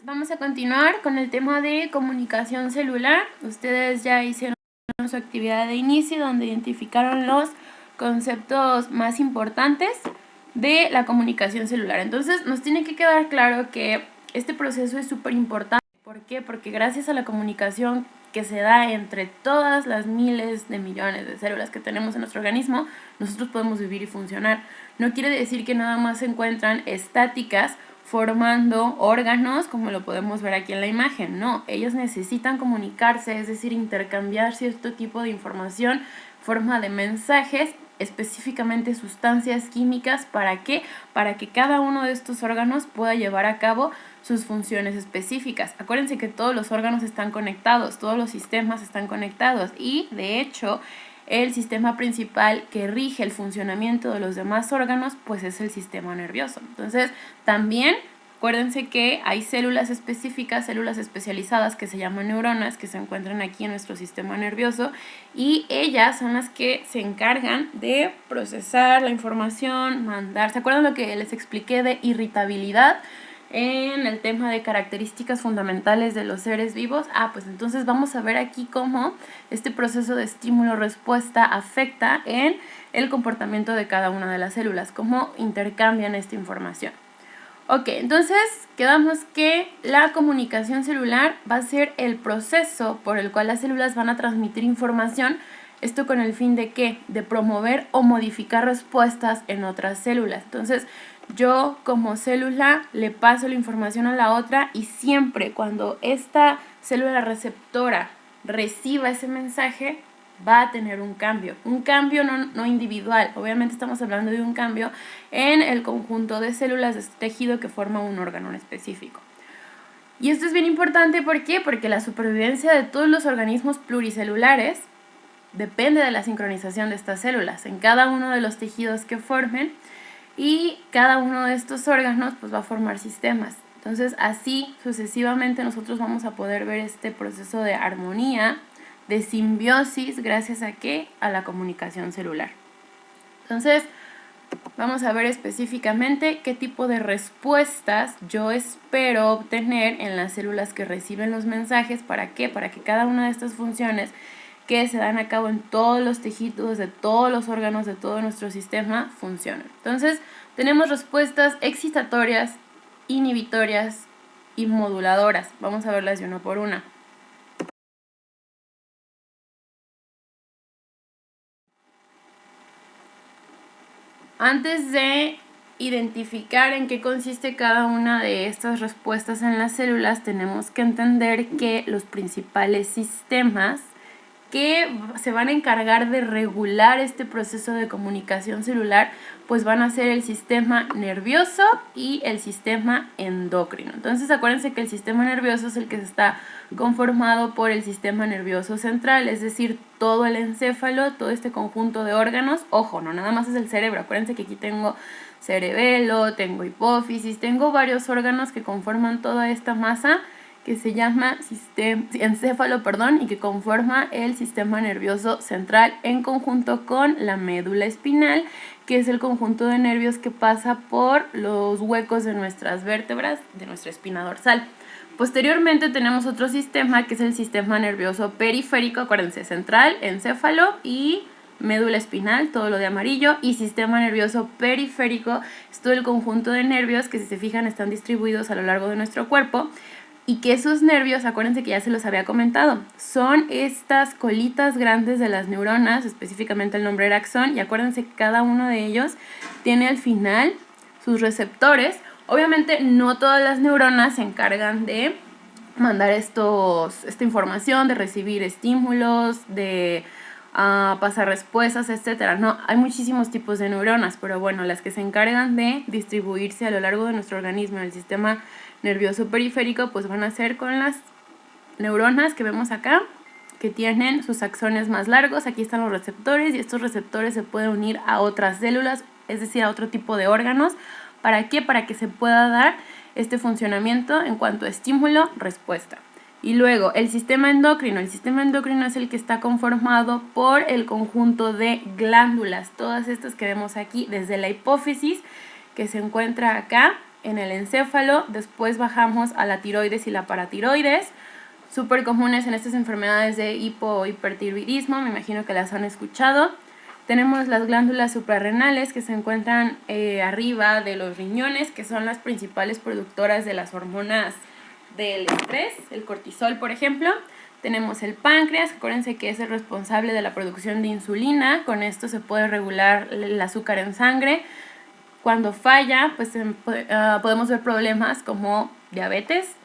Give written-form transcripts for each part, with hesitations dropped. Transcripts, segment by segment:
Vamos a continuar con el tema de comunicación celular. Ustedes ya hicieron su actividad de inicio donde identificaron los conceptos más importantes de la comunicación celular. Entonces nos tiene que quedar claro que este proceso es súper importante. ¿Por qué? Porque gracias a la comunicación que se da entre todas las miles de millones de células que tenemos en nuestro organismo, nosotros podemos vivir y funcionar. No quiere decir que nada más se encuentran estáticas formando órganos, como lo podemos ver aquí en la imagen. No, ellos necesitan comunicarse, es decir, intercambiar cierto tipo de información, forma de mensajes, específicamente sustancias químicas. ¿Para qué? Para que cada uno de estos órganos pueda llevar a cabo sus funciones específicas. Acuérdense que todos los órganos están conectados, todos los sistemas están conectados y, de hecho, el sistema principal que rige el funcionamiento de los demás órganos, pues es el sistema nervioso. Entonces, también acuérdense que hay células específicas, células especializadas que se llaman neuronas, que se encuentran aquí en nuestro sistema nervioso, y ellas son las que se encargan de procesar la información, mandar. ¿Se acuerdan lo que les expliqué de irritabilidad en el tema de características fundamentales de los seres vivos? Pues entonces vamos a ver aquí cómo este proceso de estímulo-respuesta afecta en el comportamiento de cada una de las células, cómo intercambian esta información. Ok, entonces quedamos que la comunicación celular va a ser el proceso por el cual las células van a transmitir información. ¿Esto con el fin de qué? De promover o modificar respuestas en otras células. Entonces, yo como célula le paso la información a la otra y siempre cuando esta célula receptora reciba ese mensaje, va a tener un cambio no individual. Obviamente estamos hablando de un cambio en el conjunto de células de este tejido que forma un órgano en específico. Y esto es bien importante, ¿por qué? Porque la supervivencia de todos los organismos pluricelulares depende de la sincronización de estas células en cada uno de los tejidos que formen, y cada uno de estos órganos pues va a formar sistemas. Entonces así sucesivamente nosotros vamos a poder ver este proceso de armonía, de simbiosis, gracias a ¿qué? A la comunicación celular. Entonces vamos a ver específicamente qué tipo de respuestas yo espero obtener en las células que reciben los mensajes. ¿Para qué? Para que cada una de estas funciones que se dan a cabo en todos los tejidos, de todos los órganos, de todo nuestro sistema, funcionen. Entonces, tenemos respuestas excitatorias, inhibitorias y moduladoras. Vamos a verlas de una por una. Antes de identificar en qué consiste cada una de estas respuestas en las células, tenemos que entender que los principales sistemas que se van a encargar de regular este proceso de comunicación celular, pues van a ser el sistema nervioso y el sistema endocrino. Entonces acuérdense que el sistema nervioso es el que está conformado por el sistema nervioso central, es decir, todo el encéfalo, todo este conjunto de órganos. Ojo, no nada más es el cerebro, acuérdense que aquí tengo cerebelo, tengo hipófisis, tengo varios órganos que conforman toda esta masa que se llama encéfalo, y que conforma el sistema nervioso central en conjunto con la médula espinal, que es el conjunto de nervios que pasa por los huecos de nuestras vértebras, de nuestra espina dorsal. Posteriormente tenemos otro sistema que es el sistema nervioso periférico, acuérdense, central, encéfalo y médula espinal, todo lo de amarillo, y sistema nervioso periférico es todo el conjunto de nervios que, si se fijan, están distribuidos a lo largo de nuestro cuerpo. Y que esos nervios, acuérdense que ya se los había comentado, son estas colitas grandes de las neuronas, específicamente el nombre era axón, y acuérdense que cada uno de ellos tiene al final sus receptores. Obviamente no todas las neuronas se encargan de mandar esta información, de recibir estímulos, de pasar respuestas, etcétera. No, hay muchísimos tipos de neuronas, pero bueno, las que se encargan de distribuirse a lo largo de nuestro organismo en el sistema nervioso periférico, pues van a ser con las neuronas que vemos acá, que tienen sus axones más largos. Aquí están los receptores, y estos receptores se pueden unir a otras células, es decir, a otro tipo de órganos. ¿Para qué? Para que se pueda dar este funcionamiento en cuanto a estímulo-respuesta. Y luego el sistema endocrino. El sistema endocrino es el que está conformado por el conjunto de glándulas, todas estas que vemos aquí, desde la hipófisis, que se encuentra acá, en el encéfalo, después bajamos a la tiroides y la paratiroides, súper comunes en estas enfermedades de hipo o hipertiroidismo, me imagino que las han escuchado. Tenemos las glándulas suprarrenales que se encuentran arriba de los riñones, que son las principales productoras de las hormonas del estrés, el cortisol, por ejemplo. Tenemos el páncreas, acuérdense que es el responsable de la producción de insulina, con esto se puede regular el azúcar en sangre. Cuando falla, pues podemos ver problemas como diabetes.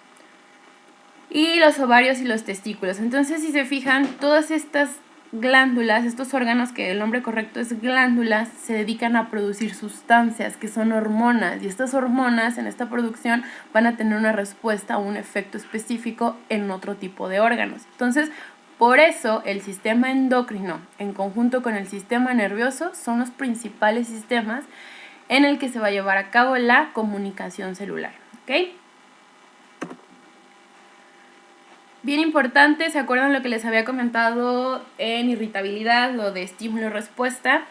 Y los ovarios y los testículos. Entonces, si se fijan, todas estas glándulas, estos órganos que el nombre correcto es glándulas, se dedican a producir sustancias que son hormonas, y estas hormonas en esta producción van a tener una respuesta o un efecto específico en otro tipo de órganos. Entonces, por eso el sistema endocrino en conjunto con el sistema nervioso son los principales sistemas en el que se va a llevar a cabo la comunicación celular, ¿ok? Bien importante, ¿se acuerdan lo que les había comentado en irritabilidad, lo de estímulo-respuesta?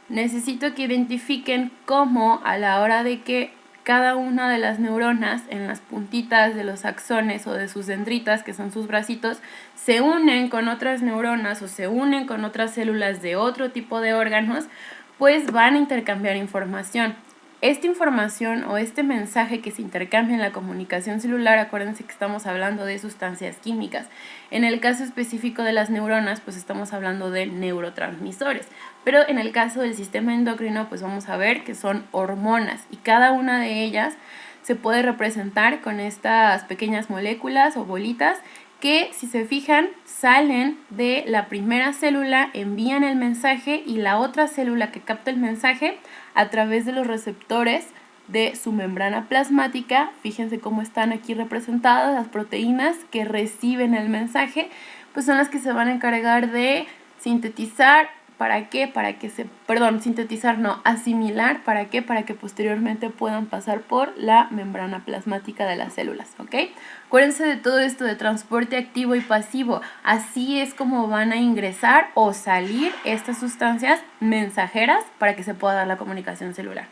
Necesito que identifiquen cómo a la hora de que cada una de las neuronas en las puntitas de los axones o de sus dendritas, que son sus bracitos, se unen con otras neuronas o se unen con otras células de otro tipo de órganos, pues van a intercambiar información. Esta información o este mensaje que se intercambia en la comunicación celular, acuérdense que estamos hablando de sustancias químicas. En el caso específico de las neuronas, pues estamos hablando de neurotransmisores. Pero en el caso del sistema endocrino, pues vamos a ver que son hormonas y cada una de ellas se puede representar con estas pequeñas moléculas o bolitas que, si se fijan, salen de la primera célula, envían el mensaje y la otra célula que capta el mensaje a través de los receptores de su membrana plasmática. Fíjense cómo están aquí representadas las proteínas que reciben el mensaje, pues son las que se van a encargar de sintetizar. ¿Para qué? Asimilar. ¿Para qué? Para que posteriormente puedan pasar por la membrana plasmática de las células, ¿ok? Acuérdense de todo esto de transporte activo y pasivo. Así es como van a ingresar o salir estas sustancias mensajeras para que se pueda dar la comunicación celular.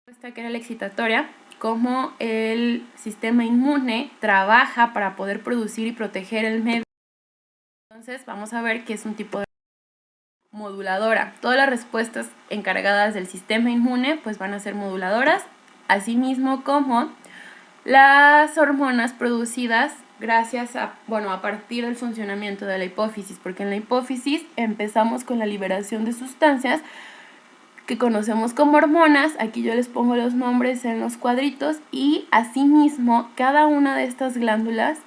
Esta que era la excitatoria, cómo el sistema inmune trabaja para poder producir y proteger el medio. Entonces vamos a ver que es un tipo de moduladora. Todas las respuestas encargadas del sistema inmune pues van a ser moduladoras, asimismo como las hormonas producidas gracias a partir del funcionamiento de la hipófisis, porque en la hipófisis empezamos con la liberación de sustancias que conocemos como hormonas. Aquí yo les pongo los nombres en los cuadritos, y asimismo cada una de estas glándulas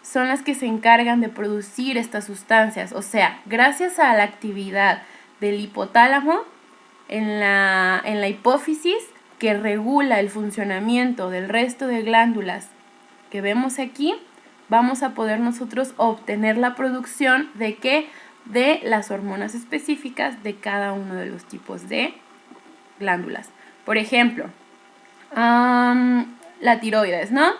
son las que se encargan de producir estas sustancias. O sea, gracias a la actividad del hipotálamo en la hipófisis, que regula el funcionamiento del resto de glándulas que vemos aquí, vamos a poder nosotros obtener la producción de ¿qué? De las hormonas específicas de cada uno de los tipos de glándulas. Por ejemplo, la tiroides, ¿no?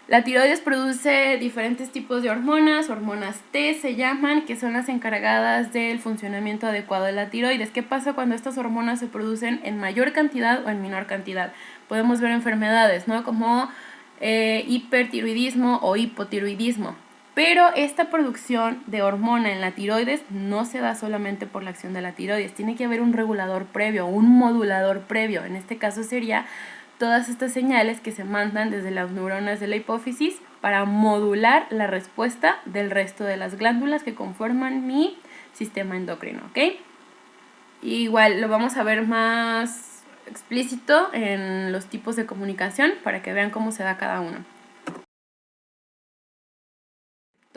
La tiroides produce diferentes tipos de hormonas T se llaman, que son las encargadas del funcionamiento adecuado de la tiroides. ¿Qué pasa cuando estas hormonas se producen en mayor cantidad o en menor cantidad? Podemos ver enfermedades, ¿no? Como hipertiroidismo o hipotiroidismo. Pero esta producción de hormona en la tiroides no se da solamente por la acción de la tiroides, tiene que haber un regulador previo, un modulador previo. En este caso sería todas estas señales que se mandan desde las neuronas de la hipófisis para modular la respuesta del resto de las glándulas que conforman mi sistema endocrino, ¿ok? Igual lo vamos a ver más explícito en los tipos de comunicación para que vean cómo se da cada uno.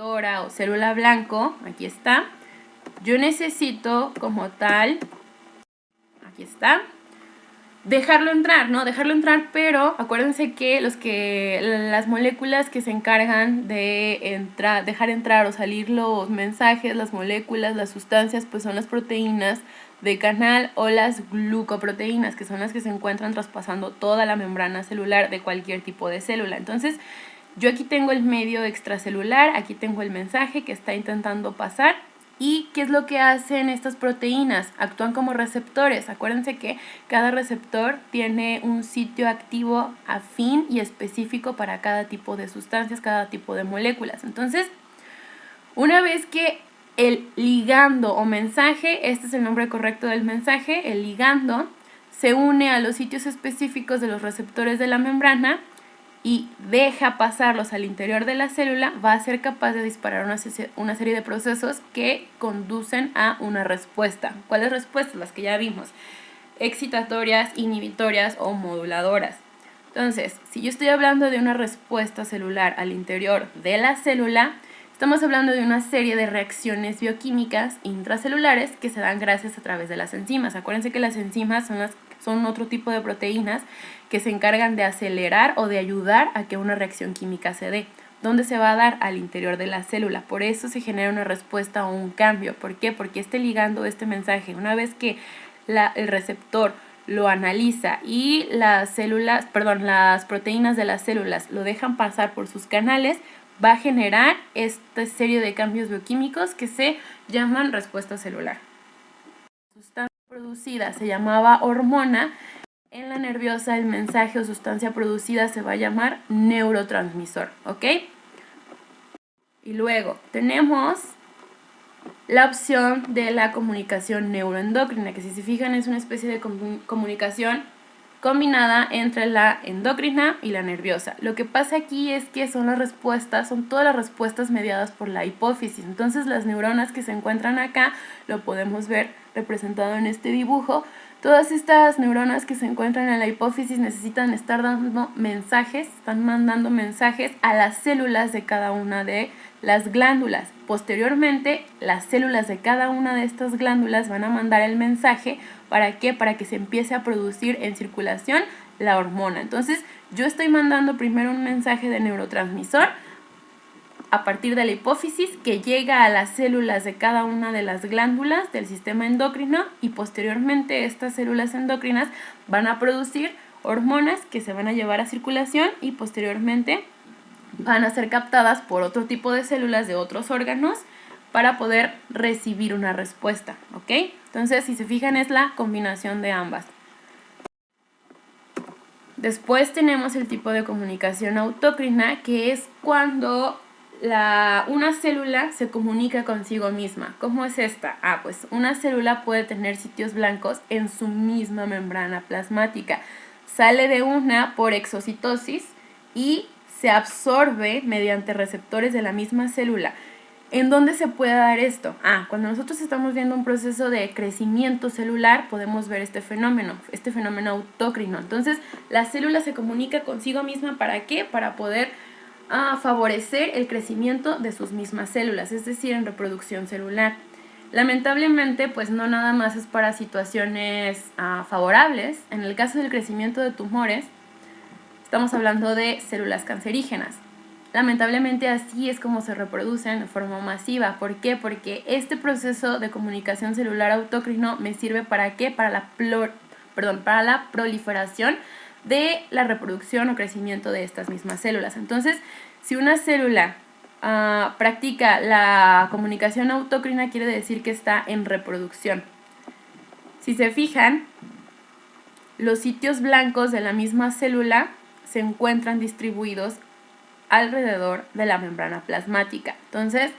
O célula blanco, aquí está. Yo necesito como tal, aquí está, dejarlo entrar, ¿no? Dejarlo entrar, pero acuérdense que las moléculas que se encargan de dejar entrar o salir los mensajes, las moléculas, las sustancias, pues son las proteínas de canal o las glucoproteínas, que son las que se encuentran traspasando toda la membrana celular de cualquier tipo de célula. Entonces, yo aquí tengo el medio extracelular, aquí tengo el mensaje que está intentando pasar, ¿Y qué es lo que hacen estas proteínas? Actúan como receptores. Acuérdense que cada receptor tiene un sitio activo afín y específico para cada tipo de sustancias, cada tipo de moléculas. Entonces, una vez que el ligando o mensaje, este es el nombre correcto del mensaje, el ligando, se une a los sitios específicos de los receptores de la membrana y deja pasarlos al interior de la célula, va a ser capaz de disparar una serie de procesos que conducen a una respuesta. ¿Cuáles respuestas? Las que ya vimos: excitatorias, inhibitorias o moduladoras. Entonces, si yo estoy hablando de una respuesta celular al interior de la célula, estamos hablando de una serie de reacciones bioquímicas intracelulares que se dan gracias a través de las enzimas. Acuérdense que las enzimas son otro tipo de proteínas que se encargan de acelerar o de ayudar a que una reacción química se dé. ¿Dónde se va a dar? Al interior de la célula. Por eso se genera una respuesta o un cambio. ¿Por qué? Porque este ligando, este mensaje, una vez que el receptor lo analiza y las proteínas de las células lo dejan pasar por sus canales, va a generar esta serie de cambios bioquímicos que se llaman respuesta celular. La sustancia producida se llamaba hormona. En la nerviosa, el mensaje o sustancia producida se va a llamar neurotransmisor, ¿ok? Y luego tenemos la opción de la comunicación neuroendocrina, que si se fijan es una especie de comunicación combinada entre la endocrina y la nerviosa. Lo que pasa aquí es que son todas las respuestas mediadas por la hipófisis. Entonces las neuronas que se encuentran acá, lo podemos ver representado en este dibujo. Todas estas neuronas que se encuentran en la hipófisis necesitan estar dando mensajes, están mandando mensajes a las células de cada una de las glándulas. Posteriormente, las células de cada una de estas glándulas van a mandar el mensaje. ¿Para qué? Para que se empiece a producir en circulación la hormona. Entonces, yo estoy mandando primero un mensaje de neurotransmisor a partir de la hipófisis que llega a las células de cada una de las glándulas del sistema endocrino, y posteriormente estas células endocrinas van a producir hormonas que se van a llevar a circulación y posteriormente van a ser captadas por otro tipo de células de otros órganos para poder recibir una respuesta, ¿ok? Entonces, si se fijan, es la combinación de ambas. Después tenemos el tipo de comunicación autócrina, que es cuando una célula se comunica consigo misma. ¿Cómo es esta? Pues una célula puede tener sitios blancos en su misma membrana plasmática. Sale de una por exocitosis y se absorbe mediante receptores de la misma célula. ¿En dónde se puede dar esto? Cuando nosotros estamos viendo un proceso de crecimiento celular, podemos ver este fenómeno autócrino. Entonces, la célula se comunica consigo misma, ¿para qué? Para poder favorecer el crecimiento de sus mismas células, es decir, en reproducción celular. Lamentablemente, pues no nada más es para situaciones favorables. En el caso del crecimiento de tumores, estamos hablando de células cancerígenas. Lamentablemente así es como se reproducen de forma masiva. ¿Por qué? Porque este proceso de comunicación celular autócrino me sirve ¿para qué? Para la proliferación de la reproducción o crecimiento de estas mismas células. Entonces, si una célula practica la comunicación autócrina, quiere decir que está en reproducción. Si se fijan, los sitios blancos de la misma célula se encuentran distribuidos alrededor de la membrana plasmática. Entonces,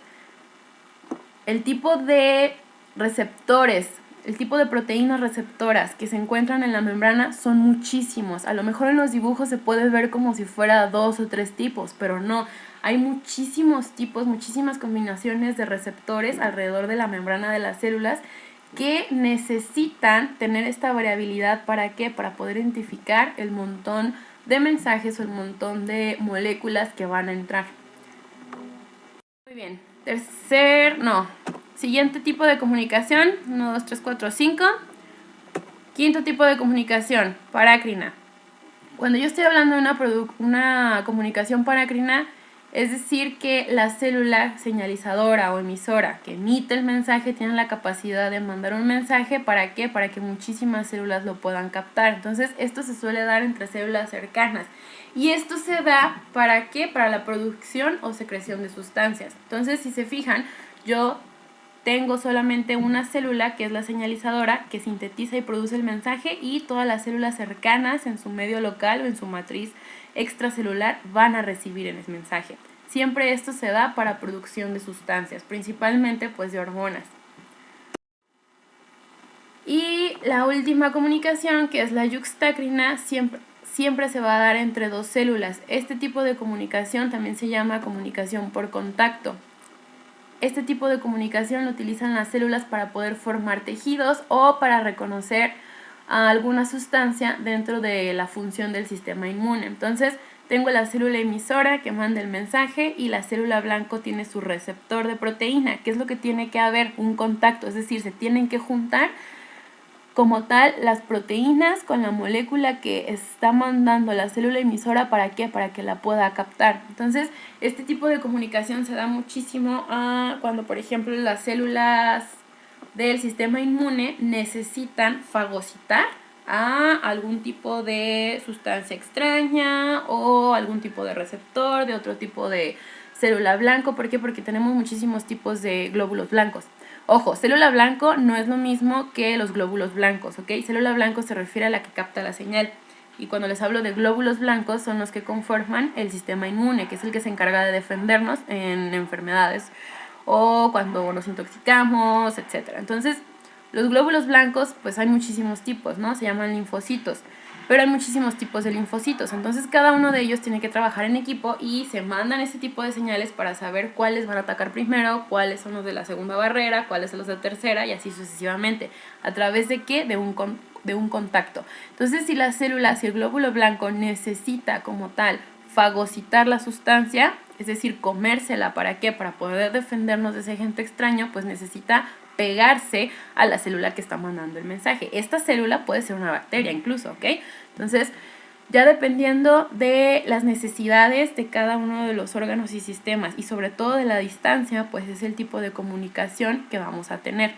el tipo de receptores, el tipo de proteínas receptoras que se encuentran en la membrana son muchísimos. A lo mejor en los dibujos se puede ver como si fuera 2 o 3 tipos, pero no. Hay muchísimos tipos, muchísimas combinaciones de receptores alrededor de la membrana de las células que necesitan tener esta variabilidad. ¿Para qué? Para poder identificar el montón de mensajes o el montón de moléculas que van a entrar. Muy bien. Siguiente tipo de comunicación, 1, 2, 3, 4, 5. Quinto tipo de comunicación, parácrina. Cuando yo estoy hablando de una comunicación parácrina, es decir que la célula señalizadora o emisora que emite el mensaje tiene la capacidad de mandar un mensaje. ¿Para qué? Para que muchísimas células lo puedan captar. Entonces, esto se suele dar entre células cercanas. Y esto se da, ¿para qué? Para la producción o secreción de sustancias. Entonces, si se fijan, yo tengo solamente una célula, que es la señalizadora, que sintetiza y produce el mensaje, y todas las células cercanas en su medio local o en su matriz extracelular van a recibir el mensaje. Siempre esto se da para producción de sustancias, principalmente pues de hormonas. Y la última comunicación, que es la yuxtacrina, siempre se va a dar entre dos células. Este tipo de comunicación también se llama comunicación por contacto. Este tipo de comunicación lo utilizan las células para poder formar tejidos o para reconocer alguna sustancia dentro de la función del sistema inmune. Entonces, tengo la célula emisora que manda el mensaje y la célula blanco tiene su receptor de proteína. ¿Qué es lo que tiene que haber? Un contacto, es decir, se tienen que juntar como tal las proteínas con la molécula que está mandando la célula emisora. ¿Para qué? Para que la pueda captar. Entonces, este tipo de comunicación se da muchísimo cuando, por ejemplo, las células del sistema inmune necesitan fagocitar a algún tipo de sustancia extraña o algún tipo de receptor de otro tipo de célula blanco. ¿Por qué? Porque tenemos muchísimos tipos de glóbulos blancos. Ojo, célula blanco no es lo mismo que los glóbulos blancos, ¿ok? Célula blanco se refiere a la que capta la señal. Y cuando les hablo de glóbulos blancos son los que conforman el sistema inmune, que es el que se encarga de defendernos en enfermedades o cuando nos intoxicamos, etc. Entonces, los glóbulos blancos, pues hay muchísimos tipos, ¿no? Se llaman linfocitos, pero hay muchísimos tipos de linfocitos. Entonces, cada uno de ellos tiene que trabajar en equipo y se mandan ese tipo de señales para saber cuáles van a atacar primero, cuáles son los de la segunda barrera, cuáles son los de tercera y así sucesivamente. ¿A través de qué? De un contacto. Entonces, si la célula, si el glóbulo blanco necesita como tal fagocitar la sustancia, es decir, comérsela, ¿para qué? Para poder defendernos de ese agente extraño, pues necesita pegarse a la célula que está mandando el mensaje. Esta célula puede ser una bacteria incluso, ¿ok? Entonces, ya dependiendo de las necesidades de cada uno de los órganos y sistemas y sobre todo de la distancia, pues es el tipo de comunicación que vamos a tener.